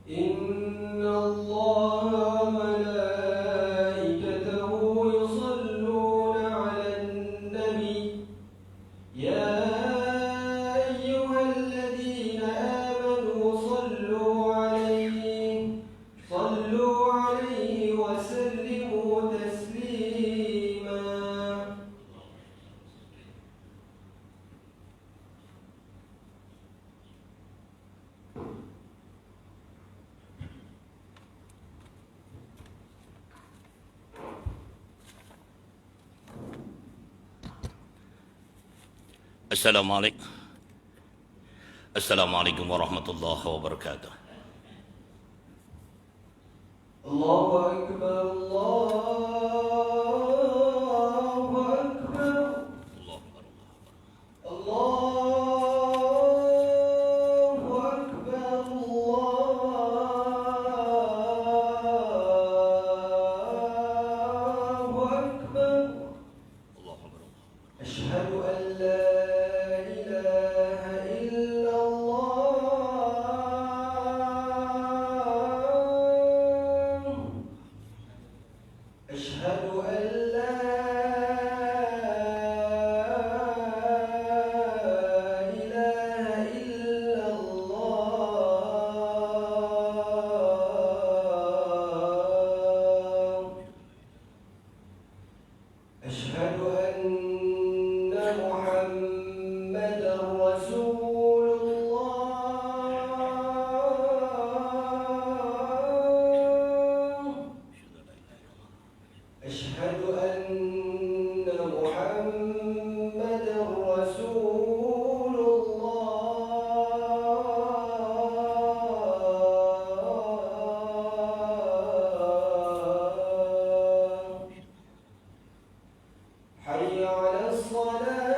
إن الله وملائكته يصلون على النبي يا أيها الذين آمنوا صلوا عليه وسلموا تسليما. Assalamualaikum warahmatullahi wabarakatuh. الله أكبر الله أكبر الله أكبر الله أكبر. أشهد أن لا إله إلا الله. أشهد أن لا إله إلا الله. أشهد أن محمدا رسول الله. أشهد أن محمدا رسول الله. حي على الصلاة.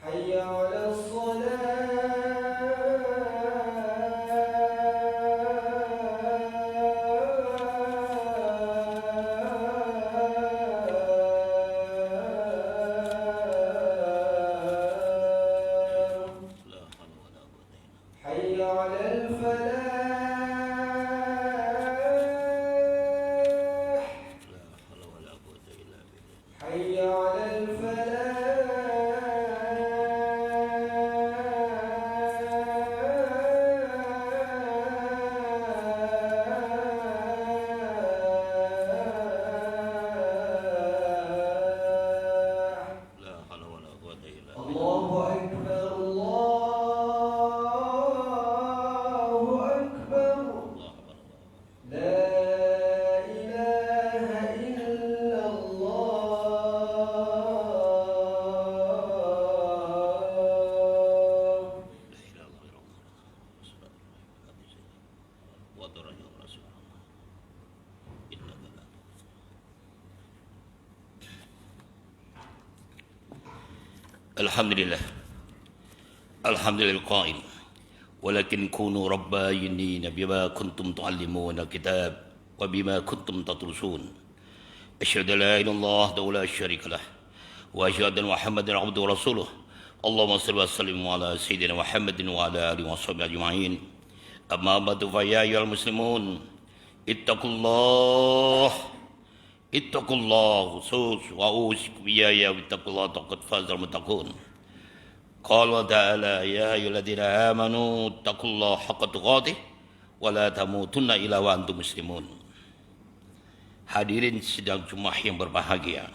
حي على الصلاة. حي على الفلاح. حي على الفلاح. الله أكبر الله أكبر. لا إله إلا الله. Alhamdulillah. Alhamdulillah qail. Walakin kunu rabbayinin bima kuntum tuallimuna kitab wa bima kuntum tadrusun. Asyhadu an la ilaha illallah wa la syarika lah. Wa asyhadu anna Muhammadan abduhu wa rasuluh. Allahumma shalli wa sallim ala sayyidina Muhammadin wa ala alihi wa sahbihi ajma'in. Amma ba'du fa ya ayyuhal muslimun ittaqullah khusus wa usikum ya bittaqullah taqad fazal muttaqun. Qala ta'ala ya ayyuhalladzina amanu taqullaha haqqa tuqatih wa la tamutunna illa wa antum muslimun. Hadirin sidang Jumat yang berbahagia,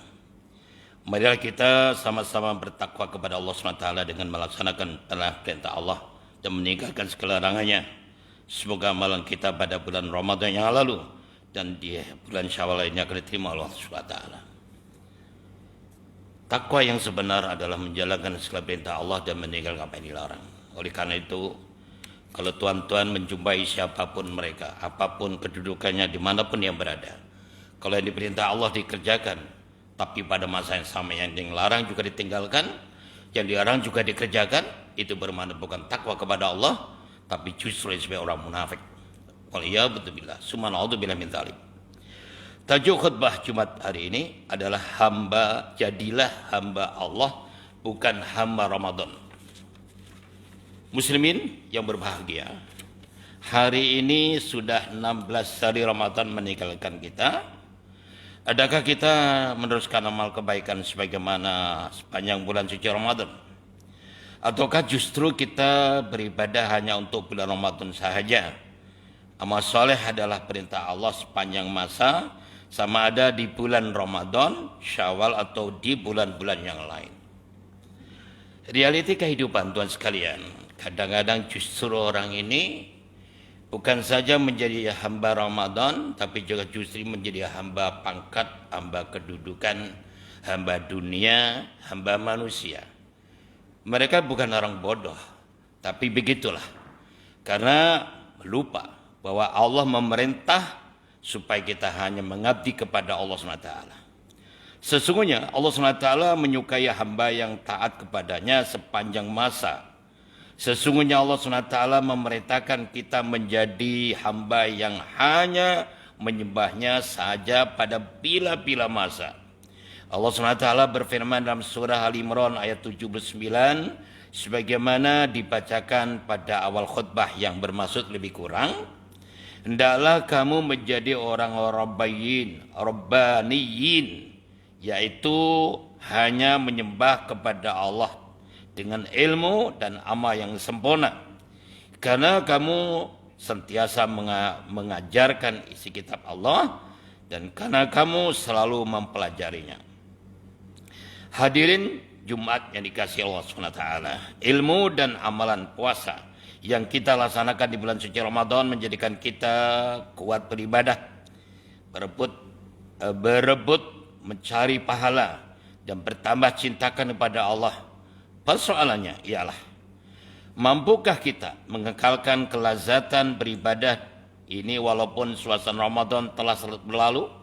marilah kita sama-sama bertakwa kepada Allah SWT dengan melaksanakan perintah Allah dan meninggalkan segala larangannya. Semoga amalan kita pada bulan Ramadan yang lalu dan di bulan Syawal lainnya akan diterima Allah SWT. Takwa yang sebenar adalah menjalankan segala perintah Allah dan meninggalkan apa yang dilarang. Oleh karena itu, kalau tuan-tuan menjumpai siapapun mereka, apapun kedudukannya, dimanapun yang berada, kalau yang diperintah Allah dikerjakan, tapi pada masa yang sama yang dilarang juga ditinggalkan, yang dilarang juga dikerjakan, itu bermakna bukan takwa kepada Allah, tapi justru sebagai orang munafik. Waliyahudzubillah, subhanallah min dzalik. Tajuk khutbah Jumat hari ini adalah jadilah hamba Allah bukan hamba Ramadan. Muslimin yang berbahagia, hari ini sudah 16 hari Ramadan meninggalkan kita. Adakah kita meneruskan amal kebaikan sebagaimana sepanjang bulan suci Ramadan? Ataukah justru kita beribadah hanya untuk bulan Ramadan sahaja? Amal soleh adalah perintah Allah sepanjang masa, sama ada di bulan Ramadan, Syawal, atau di bulan-bulan yang lain. Realiti kehidupan Tuhan sekalian, kadang-kadang justru orang ini bukan saja menjadi hamba Ramadan, tapi juga justru menjadi hamba pangkat, hamba kedudukan, hamba dunia, hamba manusia. Mereka bukan orang bodoh, tapi begitulah. Karena lupa bahwa Allah memerintah supaya kita hanya mengabdi kepada Allah SWT. Sesungguhnya Allah SWT menyukai hamba yang taat kepadanya sepanjang masa. Sesungguhnya Allah SWT memerintahkan kita menjadi hamba yang hanya menyembahnya saja pada bila-bila masa. Allah SWT berfirman dalam surah Al-Imran ayat 79, sebagaimana dibacakan pada awal khutbah yang bermaksud lebih kurang, hendaklah kamu menjadi orang rabbaniyin, yaitu hanya menyembah kepada Allah dengan ilmu dan amal yang sempurna, karena kamu sentiasa mengajarkan isi kitab Allah dan karena kamu selalu mempelajarinya. Hadirin Jumat yang dikasihi Allah SWT, ilmu dan amalan puasa yang kita laksanakan di bulan suci Ramadan menjadikan kita kuat beribadah, berebut mencari pahala dan bertambah cintakan kepada Allah. Persoalannya ialah, mampukah kita mengekalkan kelazatan beribadah ini walaupun suasana Ramadan telah berlalu?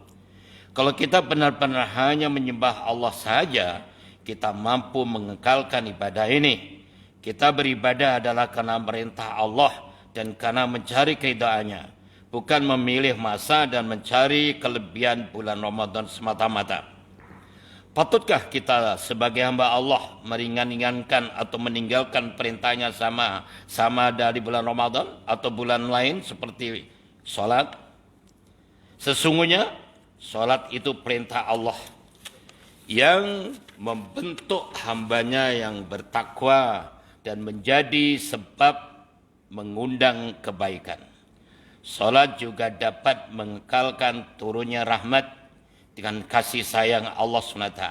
Kalau kita benar-benar hanya menyembah Allah saja, kita mampu mengekalkan ibadah ini. Kita beribadah adalah karena perintah Allah dan karena mencari keridhaannya, bukan memilih masa dan mencari kelebihan bulan Ramadan semata-mata. Patutkah kita sebagai hamba Allah meringankan atau meninggalkan perintahnya sama dari bulan Ramadan atau bulan lain seperti sholat? Sesungguhnya sholat itu perintah Allah yang membentuk hambanya yang bertakwa dan menjadi sebab mengundang kebaikan. Sholat juga dapat mengekalkan turunnya rahmat dengan kasih sayang Allah SWT.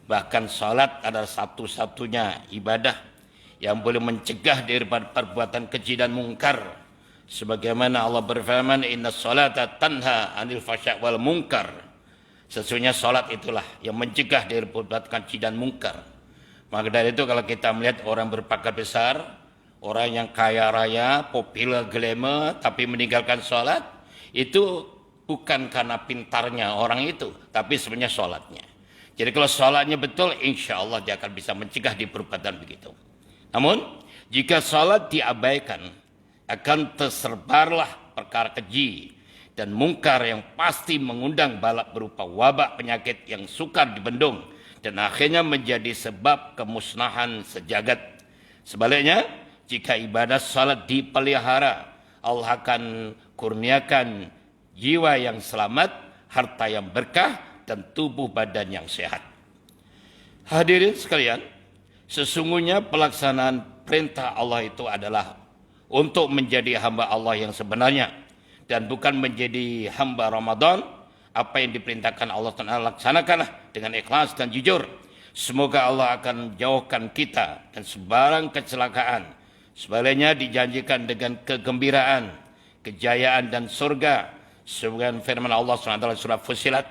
Bahkan sholat adalah satu-satunya ibadah yang boleh mencegah daripada perbuatan keji dan mungkar. Sebagaimana Allah berfirman, inna sholata tanha anil fasya' wal munkar. Sesungguhnya sholat itulah yang mencegah dari perbuatan keji dan mungkar. Maka dari itu kalau kita melihat orang berpangkat besar, orang yang kaya raya, populer, glamour, tapi meninggalkan sholat, itu bukan karena pintarnya orang itu, tapi sebenarnya sholatnya. Jadi kalau sholatnya betul, insya Allah dia akan bisa mencegah di perbuatan begitu. Namun, jika sholat diabaikan, akan tersebarlah perkara keji dan mungkar yang pasti mengundang balak berupa wabak penyakit yang sukar dibendung dan akhirnya menjadi sebab kemusnahan sejagat. Sebaliknya, jika ibadah salat dipelihara, Allah akan kurniakan jiwa yang selamat, harta yang berkah, dan tubuh badan yang sehat. Hadirin sekalian, sesungguhnya pelaksanaan perintah Allah itu adalah untuk menjadi hamba Allah yang sebenarnya dan bukan menjadi hamba Ramadan. Apa yang diperintahkan Allah Ta'ala laksanakanlah dengan ikhlas dan jujur. Semoga Allah akan jauhkan kita dan sebarang kecelakaan. Sebaliknya dijanjikan dengan kegembiraan, kejayaan dan surga. Sebagaimana firman Allah SWT surah Fussilat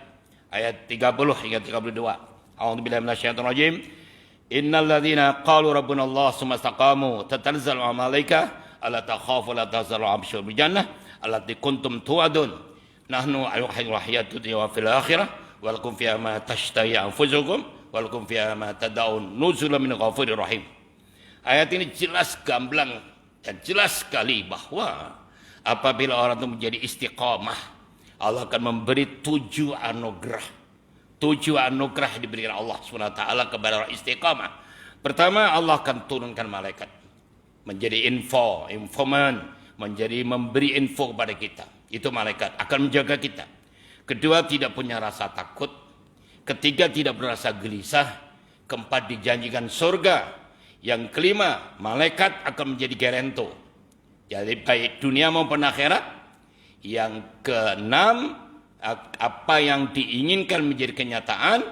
ayat 30 hingga 32. A'udzubillahi minasyaitonir rajim. Innal ladzina qalu rabbuna Allah tsumma istaqamu tatanazzalu 'alaihim malaikah alla takhafu wa la tahzanu wa abshiru bil jannah allati kuntum tu'adun. Nahnu al-hayatu wa fil akhirah wa lakum fiha ma tashtahi anfusukum wa lakum fiha ma tad'un nuzulan min ghafurir rahim. Ayat ini jelas gamblang dan jelas sekali bahwa apabila orang itu menjadi istiqamah, Allah akan memberi 7 anugerah. 7 anugerah diberikan Allah SWT kepada orang istiqamah. Pertama, Allah akan turunkan malaikat menjadi informan, menjadi memberi info kepada kita. Itu malaikat akan menjaga kita. Kedua, tidak punya rasa takut. Ketiga, tidak berasa gelisah. Keempat, dijanjikan surga. Yang kelima, malaikat akan menjadi garanto. Jadi baik dunia maupun akhirat. Yang keenam, apa yang diinginkan menjadi kenyataan.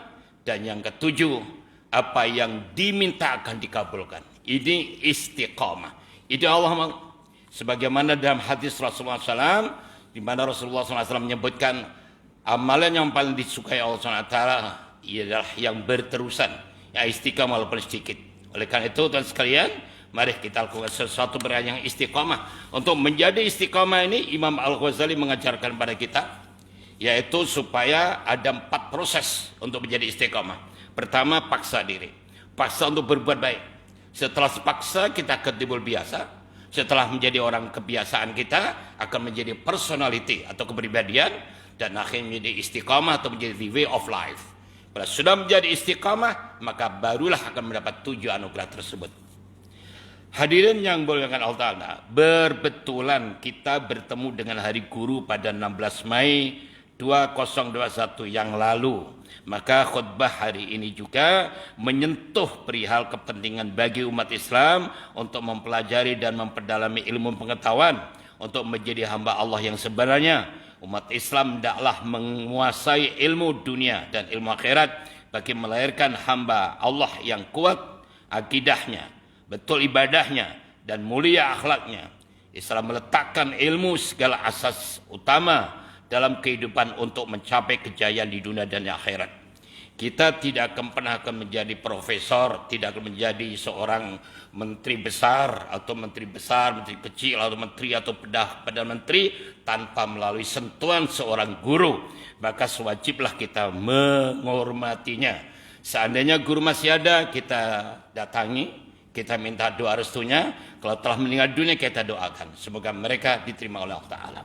Dan yang ketujuh, apa yang diminta akan dikabulkan. Ini istiqamah. Itu Allah mau. Sebagaimana dalam hadis Rasulullah SAW, di mana Rasulullah SAW menyebutkan amalan yang paling disukai Allah SWT ialah yang berterusan, yang istiqamah walaupun sedikit. Oleh karena itu, tuan sekalian, mari kita lakukan sesuatu yang istiqamah. Untuk menjadi istiqamah ini, Imam Al-Ghazali mengajarkan kepada kita, yaitu supaya ada 4 proses untuk menjadi istiqamah. Pertama, paksa diri. Paksa untuk berbuat baik. Setelah paksa, kita akan timbul biasa. Setelah menjadi orang kebiasaan, kita akan menjadi personality atau kepribadian. Dan akhirnya menjadi istiqamah atau menjadi the way of life. Bila sudah menjadi istiqamah, maka barulah akan mendapat 7 anugerah tersebut. Hadirin yang dimuliakan Allah Ta'ala, berbetulan kita bertemu dengan Hari Guru pada 16 Mei 2021 yang lalu. Maka khutbah hari ini juga menyentuh perihal kepentingan bagi umat Islam untuk mempelajari dan memperdalami ilmu pengetahuan untuk menjadi hamba Allah yang sebenarnya. Umat Islam hendaklah menguasai ilmu dunia dan ilmu akhirat bagi melahirkan hamba Allah yang kuat akidahnya, betul ibadahnya, dan mulia akhlaknya. Islam meletakkan ilmu segala asas utama dalam kehidupan untuk mencapai kejayaan di dunia dan di akhirat. Kita tidak akan pernah menjadi profesor, tidak akan menjadi seorang menteri besar, menteri kecil, atau menteri atau perdana menteri tanpa melalui sentuhan seorang guru. Maka sewajiblah kita menghormatinya. Seandainya guru masih ada, kita datangi, kita minta doa restunya. Kalau telah meninggal dunia, kita doakan. Semoga mereka diterima oleh Allah Ta'ala.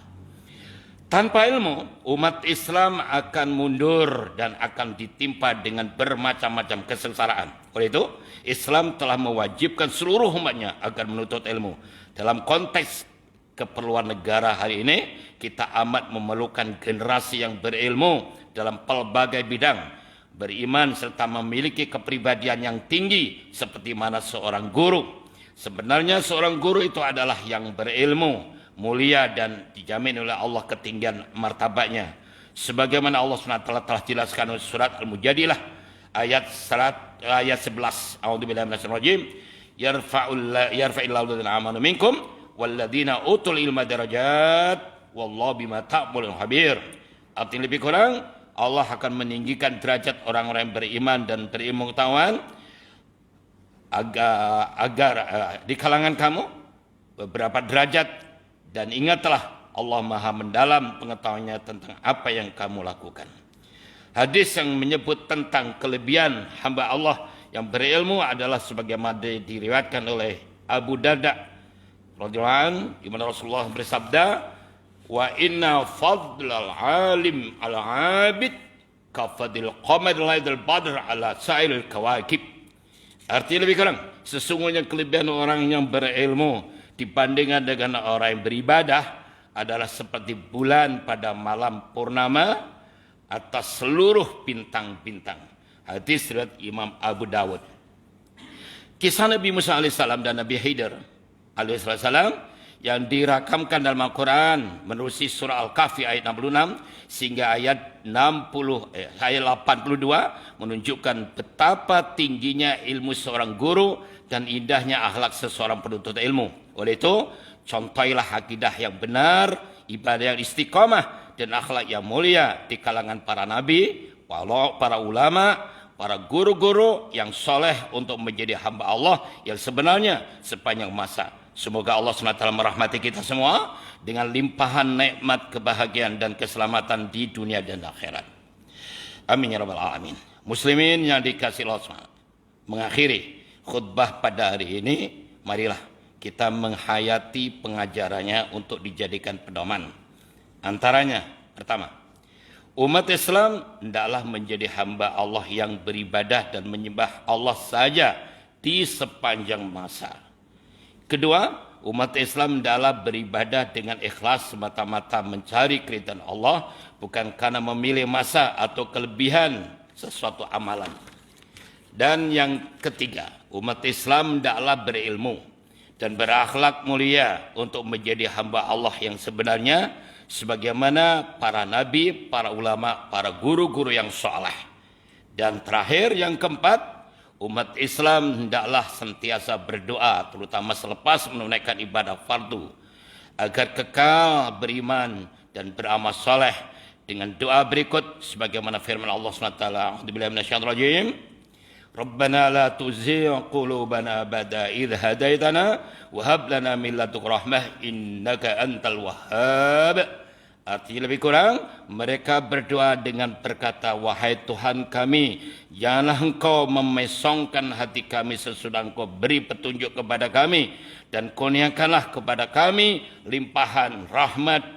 Tanpa ilmu, umat Islam akan mundur dan akan ditimpa dengan bermacam-macam kesengsaraan. Oleh itu, Islam telah mewajibkan seluruh umatnya agar menuntut ilmu. Dalam konteks keperluan negara hari ini, kita amat memerlukan generasi yang berilmu dalam pelbagai bidang, beriman serta memiliki kepribadian yang tinggi seperti mana seorang guru. Sebenarnya seorang guru itu adalah yang berilmu, mulia, dan dijamin oleh Allah ketinggian martabatnya. Sebagaimana Allah SWT telah jelaskan dalam surat Al-Mujadilah ayat 11. A'udzubillahi minasyaitonir rajim. Yarfa'illahu alladhina amanu minkum walladhina utul ilma darajat wallahu bima ta'malun khabir. Artinya lebih kurang, Allah akan meninggikan derajat orang-orang yang beriman dan berilmu pengetahuan agar di kalangan kamu beberapa derajat. Dan ingatlah, Allah maha mendalam pengetahuannya tentang apa yang kamu lakukan. Hadis yang menyebut tentang kelebihan hamba Allah yang berilmu adalah sebagaimana diriwayatkan oleh Abu Darda radhiyallahu anhu, di mana Rasulullah bersabda, wa inna fadlal alim al abid kafadil qamar laidal badr ala sa'il kawakib. Artinya lebih kurang, sesungguhnya kelebihan orang yang berilmu dibandingkan dengan orang yang beribadah adalah seperti bulan pada malam purnama atas seluruh bintang-bintang. Hadis riwayat Imam Abu Dawud. Kisah Nabi Musa alaihissalam dan Nabi Khidir alaihissalam yang dirakamkan dalam Al-Quran menerusi surah Al-Kahfi ayat 66 sehingga ayat 82 menunjukkan betapa tingginya ilmu seorang guru dan indahnya akhlak seseorang penuntut ilmu. Oleh itu, contohilah akidah yang benar, ibadah yang istiqamah, dan akhlak yang mulia di kalangan para nabi, para ulama, para guru-guru yang soleh untuk menjadi hamba Allah yang sebenarnya sepanjang masa. Semoga Allah SWT merahmati kita semua dengan limpahan nikmat, kebahagiaan, dan keselamatan di dunia dan akhirat. Amin ya rabbal alamin. Muslimin yang dikasihi Allah SWT, mengakhiri khutbah pada hari ini, marilah kita menghayati pengajarannya untuk dijadikan pedoman. Antaranya, pertama, Umat Islam hendaklah menjadi hamba Allah yang beribadah dan menyembah Allah saja di sepanjang masa. Kedua, umat Islam hendaklah beribadah dengan ikhlas semata-mata mencari keridhaan Allah, bukan karena memilih masa atau kelebihan sesuatu amalan. Dan yang ketiga, umat Islam hendaklah berilmu dan berakhlak mulia untuk menjadi hamba Allah yang sebenarnya, sebagaimana para nabi, para ulama, para guru-guru yang saleh. Dan terakhir, yang keempat, umat Islam hendaklah sentiasa berdoa, terutama selepas menunaikan ibadah fardu, agar kekal beriman dan beramal saleh dengan doa berikut sebagaimana firman Allah SWT. A'udzubillahi minasyaitonir rajim. Rabbana la tuzigh qulubana ba'da idh hadaitana wa hab lana min ladunka rahmah innaka antal wahhab. Artinya lebih kurang, mereka berdoa dengan berkata, wahai Tuhan kami, janganlah Engkau memesongkan hati kami sesudah Engkau beri petunjuk kepada kami, dan kurniakanlah kepada kami limpahan rahmat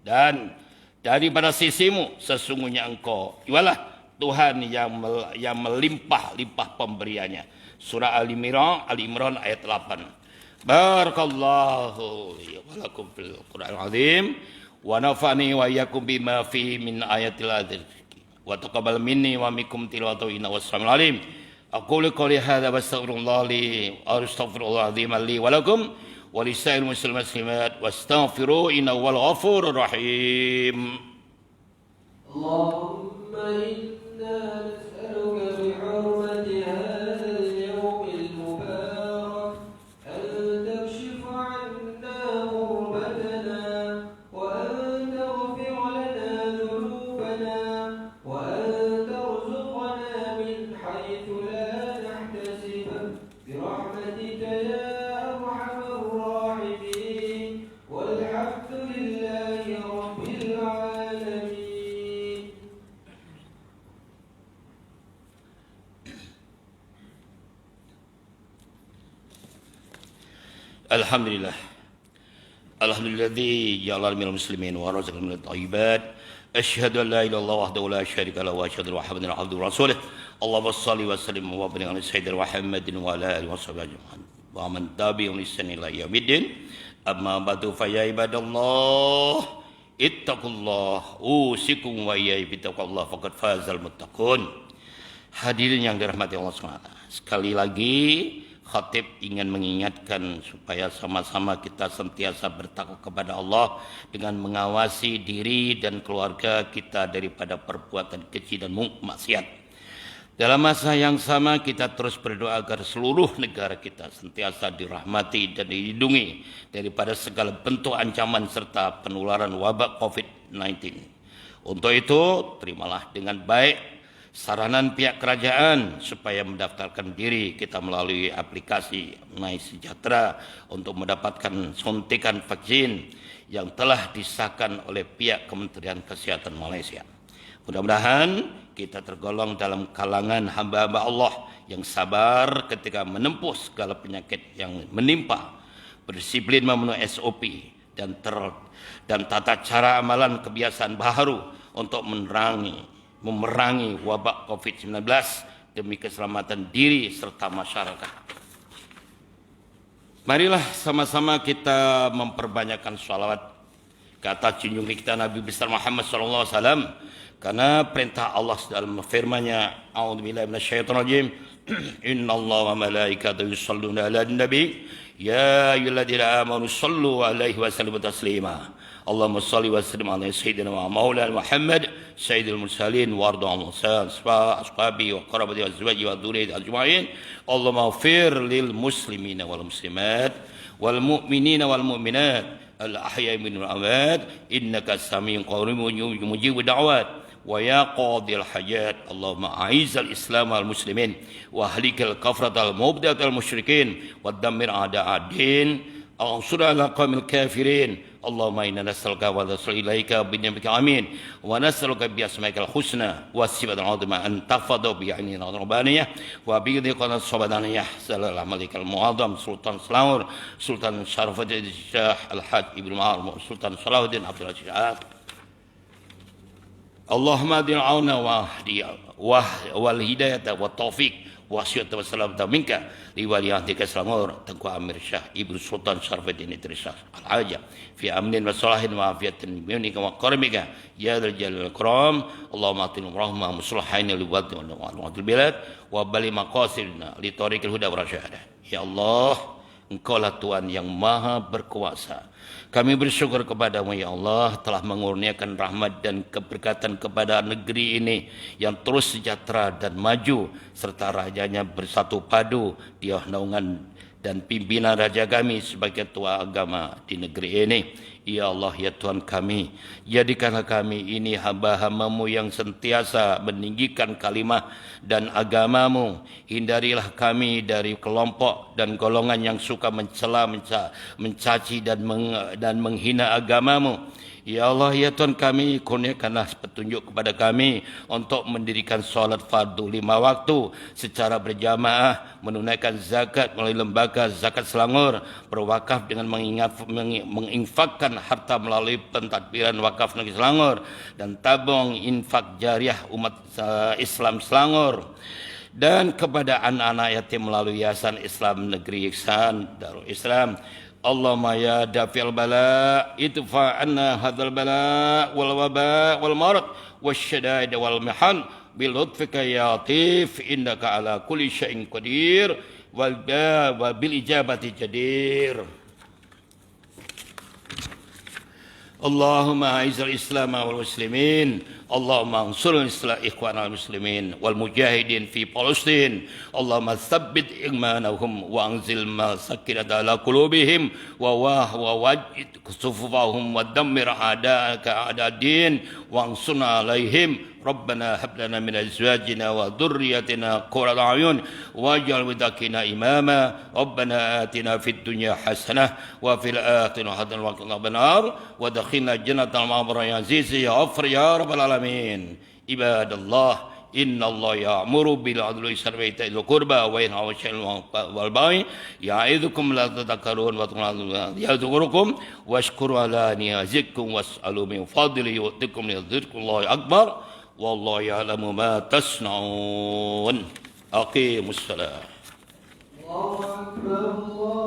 dan daripada sisimu, sesungguhnya Engkau jualah Tuhan yang melimpah-limpah pemberiannya. Surah Al-Imran ayat 8. Barakallahu li wa lakum fil Qur'anil azim wa nafa'ani wa iyyakum bima fihi min ayatil azim wa taqabbal minni wa minkum tilawatahu innahu was-sami'ul alim. Aqulu qouli hadza wa astaghfirullah li wa astaghfirullah azim li wa lakum wa lisa'il muslimin muslimat wastaghfiru innahu wal ghafurur rahim. Allahumma إنا نسألك بحرمة هذا اليوم المبارك أن تكشف عنا غربتنا وأن تغفر لنا ذنوبنا وأن ترزقنا من حيث لا نحتسب برحمتك يا أرحم الراحمين والحمد لله رب العالمين. Alhamdulillah. Alhamdulilladzi ja'alana minal muslimin wa razaqana minat thayyibat. Asyhadu an la ilaha illallah wahdahu la syarika lahu wa asyhadu anna Muhammadan abduhu wa rasuluh. Allahumma shalli wa sallim wa barik ala sayyidina Muhammadin wa ala alihi washabihi ajma'in. Wa man tabi'ahum bi ihsan ila yaumiddin. Amma ba'du fa ya ibadallah ittaqullah usikum wa iyaya bittaqullah faqad fazal muttaqun. Hadirin yang dirahmati Allah SWT. Sekali lagi khatib ingin mengingatkan supaya sama-sama kita sentiasa bertakwa kepada Allah dengan mengawasi diri dan keluarga kita daripada perbuatan keji dan maksiat. Dalam masa yang sama kita terus berdoa agar seluruh negara kita sentiasa dirahmati dan dilindungi daripada segala bentuk ancaman serta penularan wabak COVID-19. Untuk itu, terimalah dengan baik saranan pihak kerajaan supaya mendaftarkan diri kita melalui aplikasi MySejahtera untuk mendapatkan suntikan vaksin yang telah disahkan oleh pihak Kementerian Kesehatan Malaysia. Mudah-mudahan kita tergolong dalam kalangan hamba-hamba Allah yang sabar ketika menempuh segala penyakit yang menimpa, berdisiplin memenuhi SOP dan tata cara amalan kebiasaan baru untuk memerangi wabak COVID-19 demi keselamatan diri serta masyarakat. Marilah sama-sama kita memperbanyakkan sholawat ke atas junjungan kita Nabi besar Muhammad SAW, karena perintah Allah dalam firman-Nya, A'udzubillahi minasyaitonir rajim, Innallaha wa malaikatahu yusholluna 'alan nabi ya ayyuhalladzina amanu shallu 'alaihi wa sallimu taslima. Allahumma shalli wa sallim ala sayyidina wa maulana Muhammad sayyidil mursalin wa arda ashabi wa qarabati wa azwaji wa dzurriyyati ajma'in. Allahumma ighfir lil muslimina wal muslimat wal mu'minina wal mu'minat al ahya'i minhum wal amwat innaka samiun qaribun mujibud da'wat wa ya qadil hajat. Allahumma a'izzal islam wal muslimin wa ahlikal kafratal mubdatal musyrikin wa dammir a'da'ad-din ansur ala qawmil kafirin. Allahumma inna nas'aluka wa nas'alu ilaika bi ni'matika amin wa nas'aluka bi asma'ikal husna wa sifatil azima an tafadhu bi ainina rabbaniyah wa bi dhiqana sabadaniyah sallallahu malikal mu'azzam Sultan Selangor Sultan Syarafuddin Syekh Al-Hajj Ibnu Ma'ruf Sultan Salahuddin Abdul Aziz Allahumma adil auna wal hidayata wa taufiq wa syu'ta wa salamata minka li waliyatika Selangor Tengku Amir Syah Ibu Sultan Syarfuddin Idris Al-Haja fi amnin wa salahin wa afiyatin bimnika wa karamika ya dzal jalali wal ikram. Allahumma atil rahmah muslahaina li wadi wa bilad wa bali maqasidina li tariqil huda wa rasyadah. Ya Allah, Engkaulah Tuhan yang maha berkuasa. Kami bersyukur kepadamu ya Allah telah mengurniakan rahmat dan keberkatan kepada negeri ini yang terus sejahtera dan maju serta rajanya bersatu padu di naungan dan pimpinan raja kami sebagai tua agama di negeri ini. Ya Allah ya Tuhan kami, jadikanlah kami ini hamba-hambamu yang sentiasa meninggikan kalimah dan agamamu. Hindarilah kami dari kelompok dan golongan yang suka mencela, mencaci dan menghina agamamu. Ya Allah ya Tuhan kami, kurniakanlah petunjuk kepada kami untuk mendirikan solat fardu 5 waktu secara berjamaah, menunaikan zakat melalui lembaga zakat Selangor, berwakaf dengan menginfakkan harta melalui pentadbiran wakaf negeri Selangor, dan tabung infak jariah umat Islam Selangor, dan kepada anak-anak yatim melalui Yayasan Islam Negeri Ihsan Darul Islam. Allahumma ya dafi'al bala idfa anna hadzal bala wal waba wal marad wasyadaid wal mihan bil lutfika ya latif innaka ala kulli syai'in qadir wal bil ijabati jadir. Allahumma a'izzal Islam wal muslimin, Allahumma ansurul ikhwanal muslimin wal mujahidin fi Palestin, Allahumma tsabbit imanahum wa anzil sakinata ala qulubihim wa wajid sufufahum wa dammir a'da'aka a'da'ad-din wa ansurna alaihim. Rabbana hab lana min azwajina wa dhurriyyatina qurrata a'yun waj'al lidhakina imama. Rabbana atina fid dunya hasanah wa fil akhirati hasanah wa qina adzabannar wa adkhilna jannatal ma'wa ya aziz ya ghafur ya rabbal alamin. Ibadallah, inna Allah ya'muru bil 'adli wal ihsani wa ita'i dzil qurba wa yanha 'anil fahsya'i wal munkari ya'idzukum la'allakum tadhakkarun ya'dzurukum washkuru ala ni'mazikum was'alu min fadlihi yu'tikum lidzikrullahi akbar wallahu ya'lamu ma tasna'un. Aqimus salat. Allahu akbar.